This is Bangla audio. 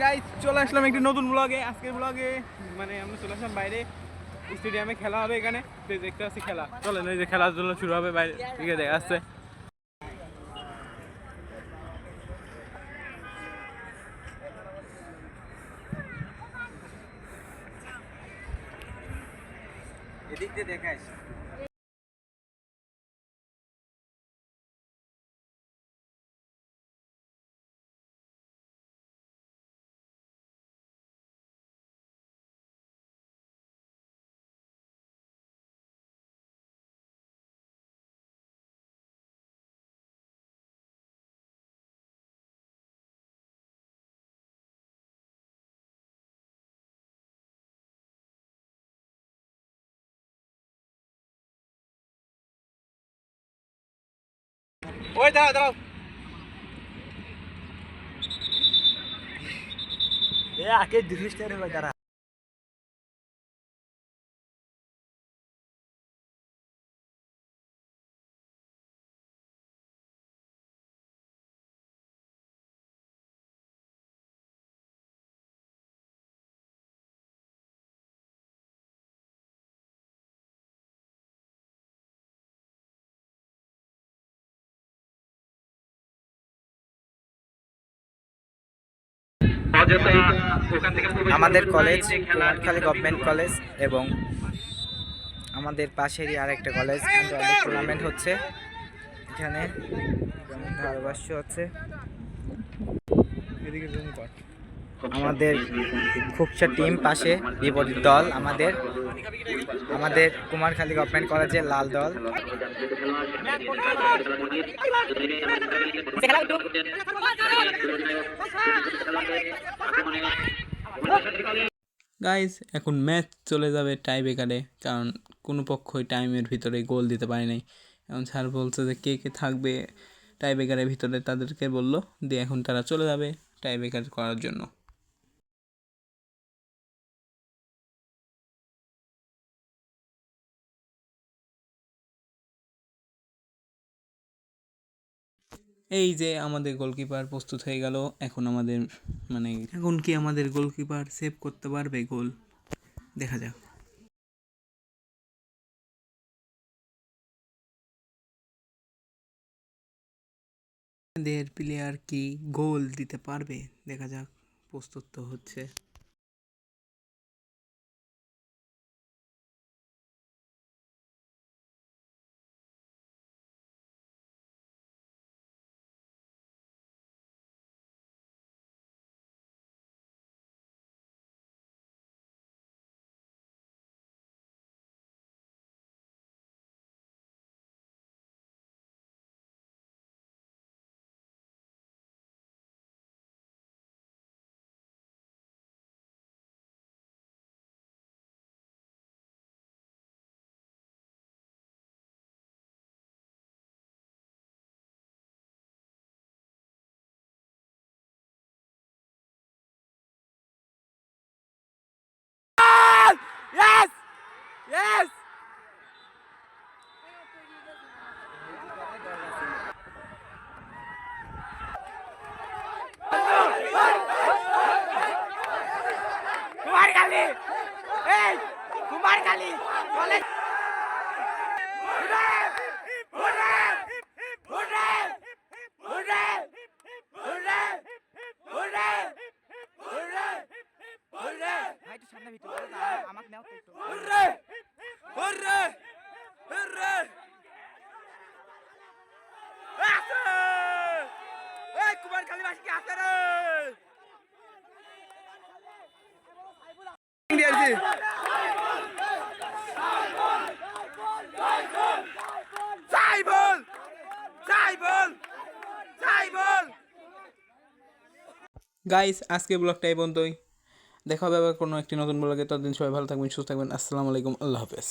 গাইস, চলে আসলাম একটি নতুন ব্লগে। আজকের ব্লগে মানে আমরা চলে আসলাম বাইরে, স্টেডিয়ামে খেলা হবে এখানে। দেখতে পাচ্ছি খেলা, চলেন এই যে খেলার জন্য শুরু হবে বাইরে থেকে দেখা যাচ্ছে। এদিক দিয়ে দেখাইস। ওই দাঁড়াও দাঁড়াও, আগে দৃষ্টির হয়ে দাঁড়া। আমাদের কলেজ কুমারখালী গভর্নমেন্ট কলেজ এবং আমাদের পাশেরই আরেকটা কলেজ টুর্নামেন্ট হচ্ছে। এখানে ধারাভাষ্য হচ্ছে। আমাদের খুবসা টিম পাশে, বিপরীত দল আমাদের কুমারখালী গভর্নমেন্ট কলেজের লাল দল। গাইস এখন ম্যাচ চলে যাবে টাই ব্রেকারে, কারণ কোনো পক্ষই টাইমের ভিতরে গোল দিতে পারে নাই। এখন স্যার বলছে যে কে কে থাকবে টাই ব্রেকারের ভিতরে তাদেরকে বললো, দিয়ে এখন তারা চলে যাবে টাই ব্রেকার করার জন্য। এই যে আমাদের গোলকিপার প্রস্তুত হয়ে গেল। এখন আমাদের এখন কি আমাদের গোলকিপার সেভ করতে পারবে গোল? দেখা যাক। আমাদের প্লেয়ার কি গোল দিতে পারবে? দেখা যাক। প্রস্তুত তো হচ্ছে। Yes! Yes! কুমারখালী! এই কুমারখালী কলেজ! গাইস আজকে ব্লগটা এই পর্যন্তই। দেখা হবে আবার কোনো একটি নতুন ব্লগে। ততদিন সবাই ভালো থাকবেন, সুস্থ থাকবেন। আসসালামু আলাইকুম, আল্লাহ হাফেজ।